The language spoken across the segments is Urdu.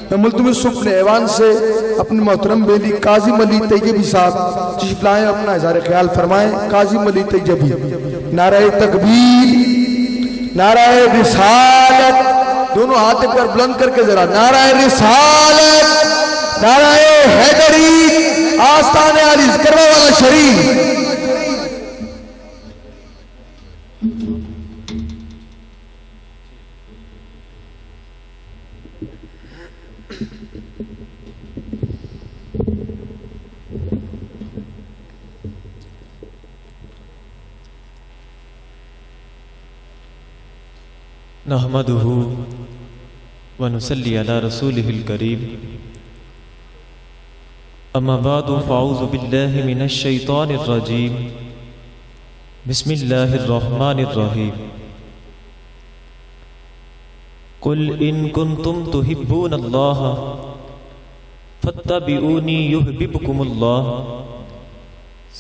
میں ملتمس ہوں اپنے ایوان سے اپنے محترم بیلی کاظم علی طیبی صاحب تشریف لائیں، اپنا اظہار خیال فرمائیں۔ کاظم علی طیبی، نعرہ تکبیر، نعرہ رسالت، دونوں ہاتھ ایک بار بلند کر کے ذرا، نعرہ رسالت، نعرہ حیدری، آستان علی کروا والا شریف۔ نحمدہ ونصلی علی رسولہ الکریم، اما بعد فاعوذ باللہ من الشیطان الرجیم، بسم اللہ الرحمن الرحیم۔ قل ان کنتم تحبون اللہ فاتبعونی یحببکم اللہ،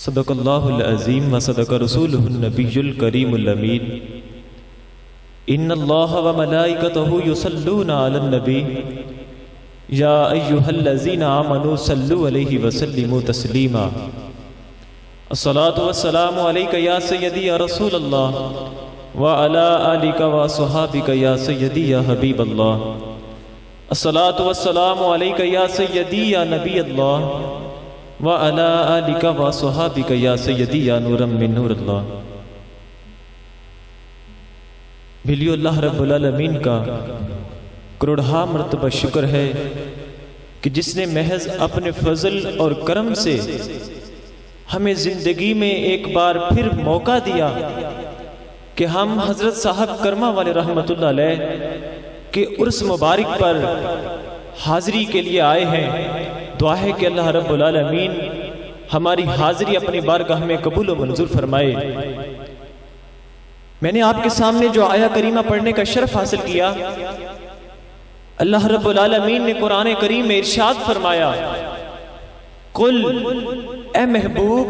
صدق اللہ العظیم وصدق رسولہ النبی الکریم الامین۔ ان اللہ وملائکتہ یصلون علی النبی یا ایہا الذین آمنوا صلوا علیہ وسلموا تسلیما۔ الصلاۃ والسلام علیک یا سیدی یا رسول اللہ وعلی آلک وصحابک یا سیدی یا حبیب اللہ۔ الصلاۃ والسلام علیک یا سیدی یا نبی اللہ وعلی آلک وصحابک یا سیدی یا نورا من نور اللہ۔ بھیلیو، اللہ رب العالمین کا کروڑہا مرتبہ شکر ہے کہ جس نے محض اپنے فضل اور کرم سے ہمیں زندگی میں ایک بار پھر موقع دیا کہ ہم حضرت صاحب کرما والے رحمت اللہ علیہ کے عرس مبارک پر حاضری کے لیے آئے ہیں۔ دعا ہے کہ اللہ رب العالمین ہماری حاضری اپنی بارگاہ میں قبول و منظور فرمائے۔ میں نے آپ کے سامنے جو آیہ کریمہ پڑھنے کا شرف حاصل کیا، اللہ رب العالمین نے قرآن کریم میں ارشاد فرمایا، قل، اے محبوب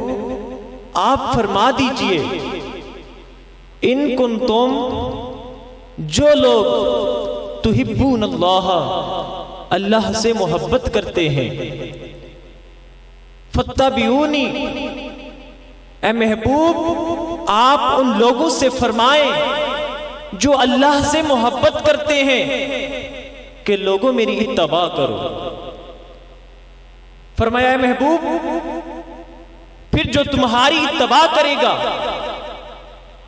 آپ فرما دیجئے، ان کنتم، جو لوگ تحبون اللہ، اللہ سے محبت کرتے ہیں، فاتبعونی، اے محبوب آپ ان لوگوں سے فرمائیں جو اللہ سے محبت کرتے ہیں کہ لوگوں میری اتباع کرو۔ فرمایا اے محبوب پھر جو تمہاری اتباع کرے گا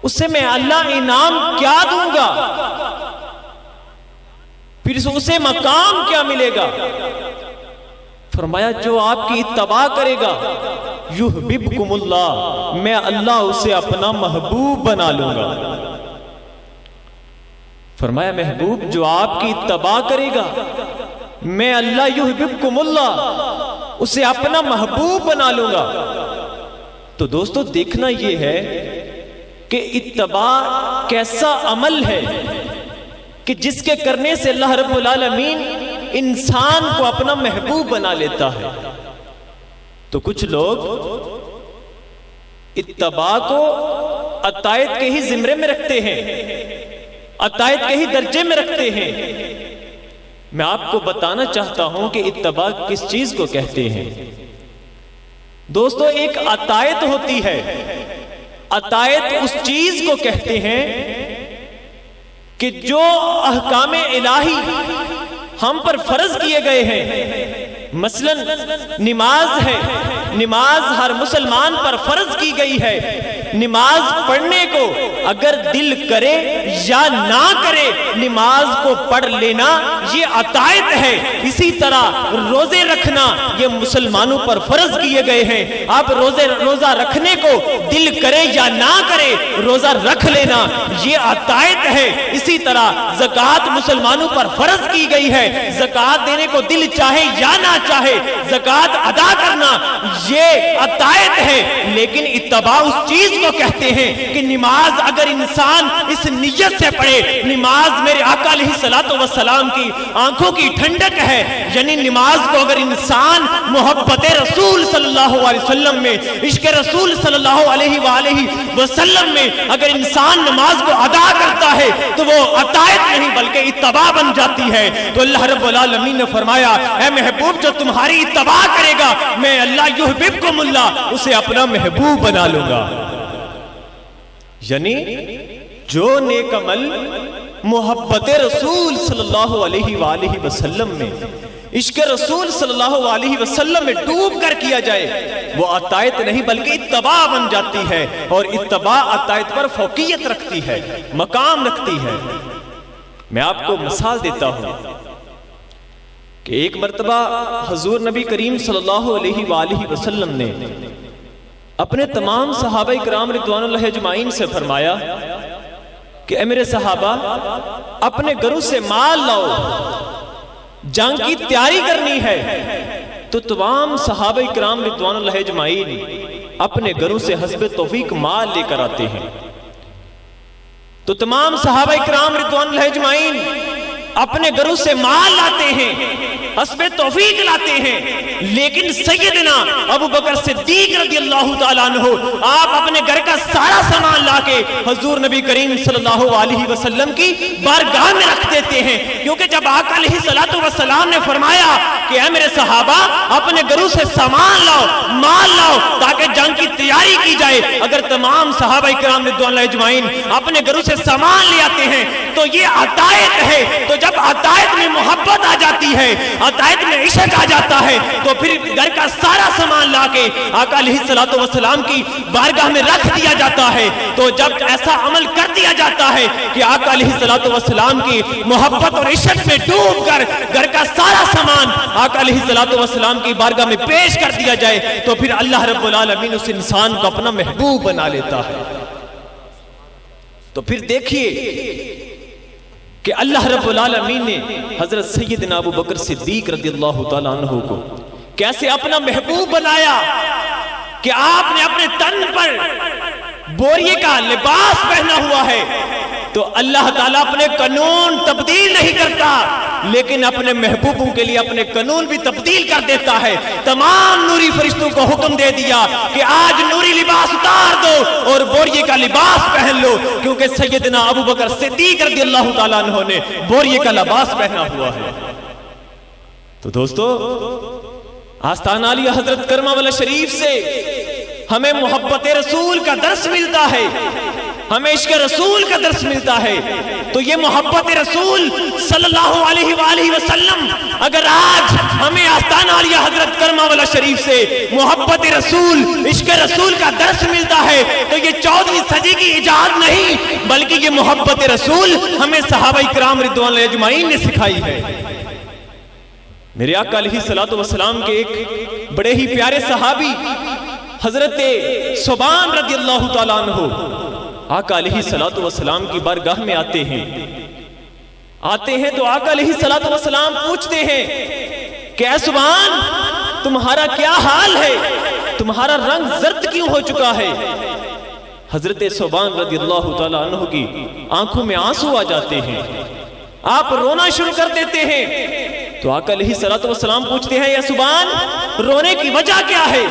اسے میں اللہ انعام کیا دوں گا، پھر اسے مقام کیا ملے گا؟ فرمایا جو آپ کی اتباع کرے گا یحببکم اللہ، میں اللہ اسے اپنا محبوب بنا لوں گا۔ فرمایا محبوب جو آپ کی اتباع کرے گا میں اللہ یحببکم اللہ اسے اپنا محبوب بنا لوں گا۔ تو دوستو دیکھنا یہ ہے کہ اتباع کیسا عمل ہے کہ جس کے کرنے سے اللہ رب العالمین انسان کو اپنا محبوب بنا لیتا ہے۔ تو کچھ لوگ اتباع کو عطائت کے ہی زمرے میں رکھتے ہیں، عطائت کے ہی درجے میں رکھتے ہیں۔ میں آپ کو بتانا چاہتا ہوں کہ اتباع کس چیز کو کہتے ہیں۔ دوستو ایک عطائت ہوتی ہے، عطائت اس چیز کو کہتے ہیں کہ جو احکام الہی ہم پر فرض کیے گئے ہیں، مثلا نماز ہے، نماز ہر مسلمان پر فرض کی گئی ہے، نماز پڑھنے کو اگر دل کرے یا نہ کرے نماز کو پڑھ لینا یہ عطائت ہے۔ اسی طرح روزے رکھنا یہ مسلمانوں پر فرض کیے گئے ہیں، آپ روزہ رکھنے کو دل کرے یا نہ کرے روزہ رکھ لینا یہ عطائت ہے۔ اسی طرح زکوٰۃ مسلمانوں پر فرض کی گئی ہے، زکوٰۃ دینے کو دل چاہے یا نہ چاہے زکوٰۃ ادا کرنا یہ عطائت ہے۔ لیکن اتباع اس چیز کو کہتے ہیں کہ نماز اگر انسان اس نیت سے پڑھے، نماز میرے آقا علیہ الصلوۃ والسلام کی آنکھوں کی ٹھنڈک ہے، یعنی نماز کو اگر انسان محبت رسول صلی اللہ علیہ وسلم میں، عشق رسول صلی اللہ علیہ وآلہ وسلم میں اگر انسان نماز کو ادا کرتا ہے تو وہ اطاعت نہیں بلکہ اتباع بن جاتی ہے۔ تو اللہ رب العالمین نے فرمایا اے محبوب جو تمہاری اتباع کرے گا میں اللہ یحببکم اللہ اسے اپنا محبوب بنا لوں گا۔ یعنی جو نیک عمل محبت رسول صلی اللہ علیہ وآلہ وسلم میں، عشق رسول صلی اللہ علیہ وسلم میں ڈوب کر کیا جائے وہ اطاعت نہیں بلکہ اتباع بن جاتی ہے، اور اتباع اطاعت پر فوقیت رکھتی ہے، مقام رکھتی ہے۔ میں آپ کو مثال دیتا ہوں کہ ایک مرتبہ حضور نبی کریم صلی اللہ علیہ وآلہ وسلم نے اپنے تمام صحابہ کرام رضوان اللہ اجمعین سے فرمایا کہ اے میرے صحابہ اپنے گھروں سے مال لاؤ، جنگ کی تیاری کرنی ہے۔ تو تمام صحابہ کرام رضوان اللہ اجمعین اپنے گھروں سے حسب توفیق مال لے کر آتے ہیں۔ تو تمام صحابہ کرام رضوان اللہ اجمعین اپنے گھروں سے مال لاتے ہیں، حسب توفیق لاتے ہیں، لیکن سیدنا ابو بکر صدیق رضی اللہ تعالیٰ عنہ آپ اپنے گھر کا سارا سامان لا کے حضور نبی کریم صلی اللہ علیہ وسلم کی بارگاہ میں رکھ دیتے ہیں، کیونکہ جب آقا علیہ الصلوۃ والسلام نے فرمایا کہ اے میرے صحابہ اپنے گھروں سے سامان لاؤ، مال لاؤ تاکہ جنگ کی تیاری کی جائے، اگر تمام صحابہ کرام رضوان اللہ اجمعین اپنے گھروں سے سامان لے آتے ہیں تو یہ اطاعت ہے۔ تو جب اطاعت میں محبت آ جاتی ہے، اطاعت میں عشق آ جاتا ہے، تو پھر گھر کا سارا سامان لا کے آقا علیہ الصلوۃ والسلام کی بارگاہ میں رکھ دیا جاتا ہے۔ تو جب ایسا عمل کر دیا جاتا ہے کہ آقا علیہ الصلوۃ والسلام کی محبت اور عشق میں ڈوب کر گھر کا سارا سامان آقا علیہ الصلوۃ والسلام کی بارگاہ میں پیش کر دیا جائے تو پھر اللہ رب العالمین اس انسان کو اپنا محبوب بنا لیتا ہے۔ تو پھر دیکھیے کہ اللہ رب العالمین نے حضرت سیدنا ابو بکر صدیق رضی اللہ تعالیٰ عنہ کو کیسے اپنا محبوب بنایا کہ آپ نے اپنے تن پر بوریے کا لباس پہنا ہوا ہے۔ تو اللہ تعالیٰ اپنے قانون تبدیل نہیں کرتا لیکن اپنے محبوبوں کے لیے اپنے قانون بھی تبدیل کر دیتا ہے۔ تمام نوری فرشتوں کو حکم دے دیا کہ آج نوری لباس اتار دو اور بوریے کا لباس پہن لو، کیونکہ سیدنا ابو بکر صدیق رضی اللہ تعالیٰ عنہ نے بوریے کا لباس پہنا ہوا ہے۔ تو دوستو آستانہ علی حضرت کرما والا شریف سے ہمیں محبت رسول کا درس ملتا ہے، ہمیں عشق رسول کا درس ملتا ہے۔ تو یہ محبت رسول صلی اللہ علیہ وآلہ وسلم اگر آج ہمیں آستانہ علی حضرت کرما والا شریف سے محبت رسول عشق رسول کا درس ملتا ہے تو یہ 14ویں صدی کی ایجاد نہیں بلکہ یہ محبت رسول ہمیں صحابہ کرام رضوان اللہ اجمعین نے سکھائی ہے۔ میرے آقا علیہ الصلوۃ والسلام کے ایک بڑے ہی پیارے صحابی حضرت ثوبان رضی اللہ تعالیٰ عنہ آقا علیہ الصلوۃ والسلام کی بارگاہ میں آتے ہیں تو آقا علیہ الصلوۃ والسلام پوچھتے ہیں کہ اے ثوبان تمہارا کیا حال ہے، تمہارا رنگ زرد کیوں ہو چکا ہے؟ حضرت ثوبان رضی اللہ تعالیٰ عنہ کی آنکھوں میں آنسو آ جاتے ہیں، آپ رونا شروع کر دیتے ہیں۔ تو آقا علیہ الصلوۃ والسلام پوچھتے ہیں یا ثوبان رونے کی وجہ کیا ہے؟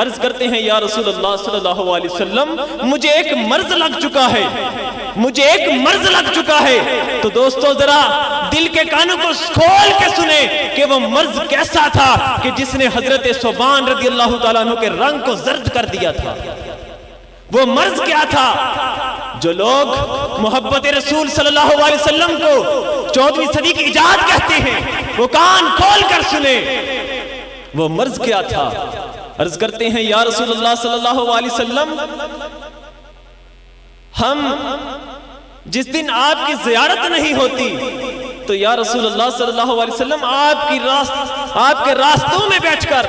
عرض کرتے ہیں یا رسول اللہ صلی اللہ علیہ وسلم مجھے ایک مرض لگ چکا ہے، مجھے ایک مرض لگ چکا ہے۔ تو دوستو ذرا دل کے کانوں کو کھول کے سنیں کہ وہ مرض کیسا تھا کہ جس نے حضرت ثوبان رضی اللہ تعالیٰ عنہ کے رنگ کو زرد کر دیا تھا۔ وہ مرض کیا تھا؟ جو لوگ محبت رسول صلی اللہ علیہ وسلم کو 14ویں صدی کی ایجاد کہتے ہیں وہ کان کھول کر سنیں وہ مرض کیا تھا۔ عرض کرتے ہیں یا رسول اللہ صلی اللہ علیہ وسلم ہم جس دن آپ کی زیارت نہیں ہوتی تو یا رسول اللہ صلی اللہ علیہ وسلم آپ کے راستوں میں بیٹھ کر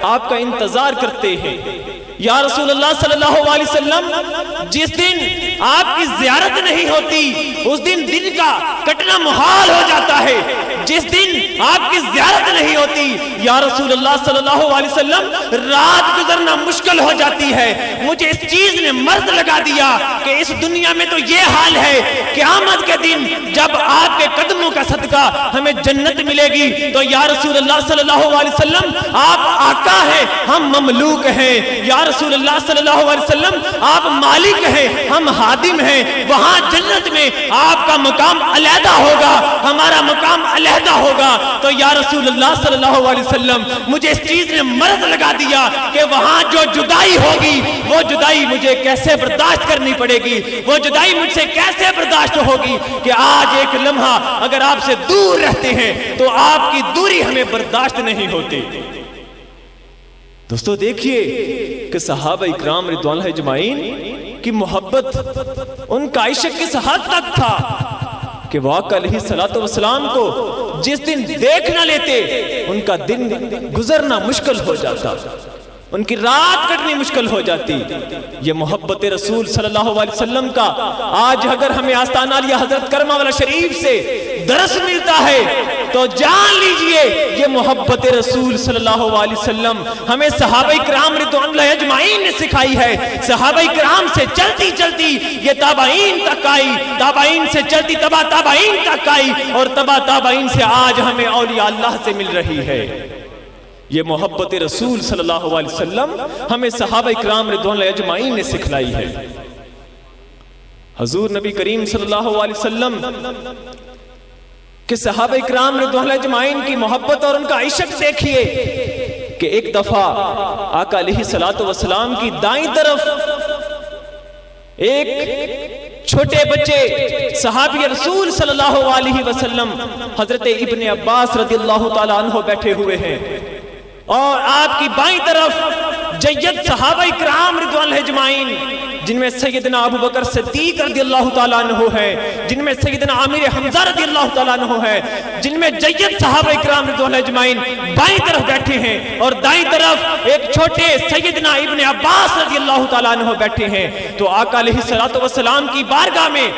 آپ کا انتظار کرتے ہیں۔ یا رسول اللہ صلی اللہ علیہ وسلم جس دن آپ کی زیارت نہیں ہوتی اس دن دن کا کٹنا محال ہو جاتا ہے. جس دن آپ کی زیارت نہیں ہوتی یا رسول اللہ صلی اللہ علیہ وسلم رات گزرنا مشکل ہو جاتی ہے. مجھے اس چیز نے مرض لگا دیا کہ اس دنیا میں تو یہ حال ہے, قیامت کے دن جب آپ کے قدموں کا صدقہ ہمیں جنت ملے گی تو یا رسول اللہ صلی اللہ علیہ وسلم آپ آقا ہیں, ہم مملوک ہیں. یا رسول اللہ صلی اللہ علیہ وسلم آپ مالک ہیں, ہم خادم ہیں. وہاں جنت میں آپ کا مقام علیحدہ ہوگا, ہمارا مقام علیحدہ ہوگا. تو یا رسول اللہ صلی اللہ علیہ وسلم مجھے اس چیز نے مرض لگا دیا کہ وہاں جو جدائی ہوگی وہ جدائی مجھے کیسے برداشت کرنی پڑے گی, وہ جدائی مجھ سے کیسے برداشت ہوگی کہ آج ایک لمحہ اگر آپ سے دور رہتے ہیں تو آپ کی دوری ہمیں برداشت نہیں ہوتی. دوستو دیکھیے کہ صحابہ اکرام رضوان اللہ اجمعین کی محبت ان کا عشق کس حد تک تھا کہ وہ آقا علیہ السلام کو جس دن دیکھ نہ لیتے ان کا دن گزرنا مشکل ہو جاتا, ان کی رات کٹنی مشکل ہو جاتی. یہ محبت رسول صلی اللہ علیہ وسلم کا آج اگر ہمیں آستانہ علیہ حضرت کرما والا شریف سے درس ملتا ہے تو جان لیجئے یہ محبت رسول صلی اللہ علیہ وسلم ہمیں صحابہ کرام رضوان اللہ اجمعین نے سکھائی ہے. صحابہ کرام سے چلتی چلتی یہ تابعین تک آئی, تابعین سے چلتی تبا تابعین تک آئی, اور تبا تابعین سے آج ہمیں اولیاء اللہ سے مل رہی ہے. یہ محبت رسول صلی اللہ علیہ وسلم ہمیں صحابہ کرام رضوان اللہ اجمعین نے سکھلائی ہے. حضور نبی کریم صلی اللہ علیہ وسلم کہ صحابہ کرام رضوان اللہ اجمعین کی محبت اور ان کا عشق دیکھیے کہ ایک دفعہ آقا علیہ السلام کی دائیں طرف ایک چھوٹے بچے صحابی رسول صلی اللہ علیہ وسلم حضرت ابن عباس رضی اللہ تعالیٰ عنہ بیٹھے ہوئے ہیں, اور آپ کی بائیں طرف جید صحابہ کرام رضوان اللہ اجمعین جن میں سیدنا ابو بکر صدیق رضی اللہ تعالیٰ عنہ ہے, جن میں سیدنا عامر حمزہ رضی اللہ تعالیٰ عنہ ہے, جن میں جید صحابہ کرام رضوان اللہ اجمعین بائیں طرف بیٹھے ہیں, اور دائیں طرف ایک چھوٹے سیدنا ابن عباس رضی اللہ تعالیٰ عنہ بیٹھے ہیں. تو آقا علیہ السلام کی بارگاہ میں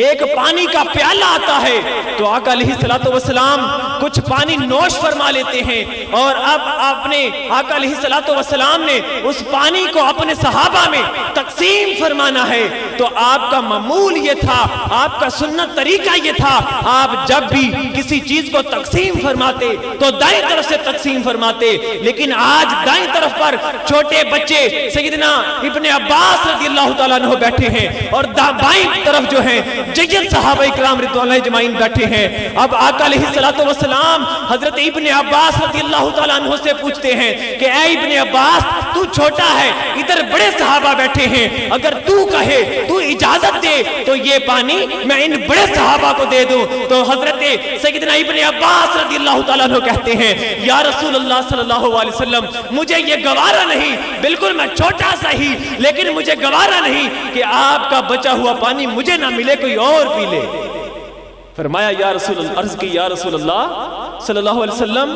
ایک پانی کا پیالہ آتا ہے تو آقا علیہ السلام کچھ پانی نوش فرما لیتے ہیں, اور اب اپنے آقا علیہ السلام نے اس پانی کو اپنے صحابہ میں تقسیم فرمانا ہے. تو آپ کا معمول یہ تھا, آپ کا سنت طریقہ یہ تھا, آپ جب بھی کسی چیز کو تقسیم فرماتے تو دائیں طرف سے تقسیم فرماتے. لیکن آج دائیں طرف پر چھوٹے بچے سیدنا ابن عباس رضی اللہ تعالیٰ عنہ بیٹھے ہیں, اور بائیں طرف جو ہیں جید صحابہ کرام رضوان اللہ اجمعین بیٹھے ہیں. اب آقا علیہ السلام حضرت ابن عباس رضی اللہ تعالیٰ عنہ سے پوچھتے ہیں کہ اے ابن عباس, تو چھوٹا ہے, ادھر بڑے صحابہ بیٹھے ہیں, اگر تو کہے, تو اجازت دے تو یہ پانی میں ان بڑے صحابہ کو دے دوں. تو حضرت سیدنا ابن عباس رضی اللہ تعالیٰ عنہ کہتے ہیں یا رسول اللہ صلی اللہ علیہ وسلم مجھے یہ گوارا نہیں, بالکل میں چھوٹا سا ہی, لیکن مجھے گوارا نہیں کہ آپ کا بچا ہوا پانی مجھے نہ ملے, کوئی اور پی لے. فرمایا یا رسول اللہ, عرض کی یا رسول اللہ صلی اللہ علیہ وسلم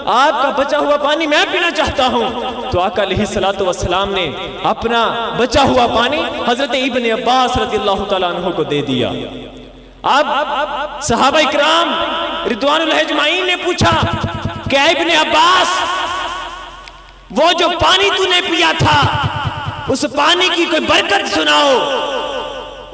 آپ کا بچا ہوا پانی میں پینا چاہتا ہوں. تو آقا علیہ السلام نے اپنا بچا ہوا پانی حضرت ابن عباس رضی اللہ تعالیٰ عنہ کو دے دیا. اب صحابہ کرام رضوان اللہ اجمعین نے پوچھا کہ اے ابن عباس, وہ جو پانی تو نے پیا تھا اس پانی کی کوئی برکت سناؤ,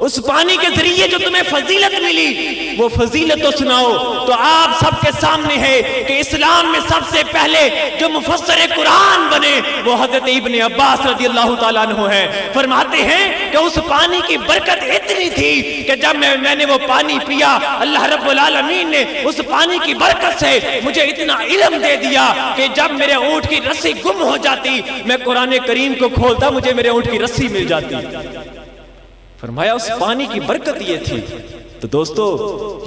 اس پانی کے ذریعے جو تمہیں فضیلت ملی وہ فضیلت تو سناؤ. تو آپ سب کے سامنے ہے کہ اسلام میں سب سے پہلے جو مفسر قرآن بنے وہ حضرت ابن عباس رضی اللہ تعالیٰ عنہ ہے. فرماتے ہیں کہ اس پانی کی برکت اتنی تھی کہ جب میں نے وہ پانی پیا, اللہ رب العالمین نے اس پانی کی برکت سے مجھے اتنا علم دے دیا کہ جب میرے اونٹ کی رسی گم ہو جاتی میں قرآن کریم کو کھولتا, مجھے میرے اونٹ کی رسی مل جاتی. فرمایا اس پانی کی برکت یہ تھی تو دوستو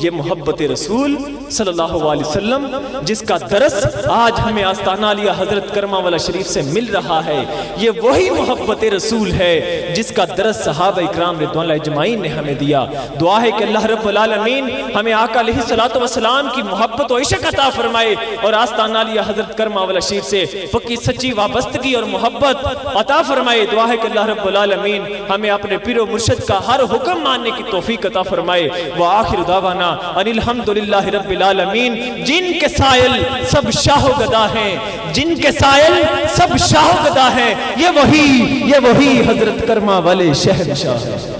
یہ محبت رسول صلی اللہ علیہ وسلم جس کا درس آج ہمیں آستانہ علیہ حضرت کرما والا شریف سے مل رہا ہے، یہ وہی محبت رسول ہے جس کا درس صحابہ اکرام رضوان اللہ اجمعین نے ہمیں دیا۔ دعا ہے کہ اللہ رب العالمین ہمیں آقا علیہ الصلوۃ والسلام کی محبت و عشق عطا فرمائے اور آستانہ علیہ حضرت کرما والا شریف سے پکی سچی وابستگی اور محبت عطا فرمائے۔ دعا ہے کہ اللہ رب العالمین ہمیں اپنے پیر و مرشد کا ہر حکم ماننے کی توفیق عطا فرمائے۔ وآخر دعوانا ان الحمدللہ رب العالمین۔ جن کے سائل سب شاہ و گدا ہیں، جن کے سائل سب شاہ و گدا ہیں، یہ وہی حضرت کرما والے شہنشاہ ہیں۔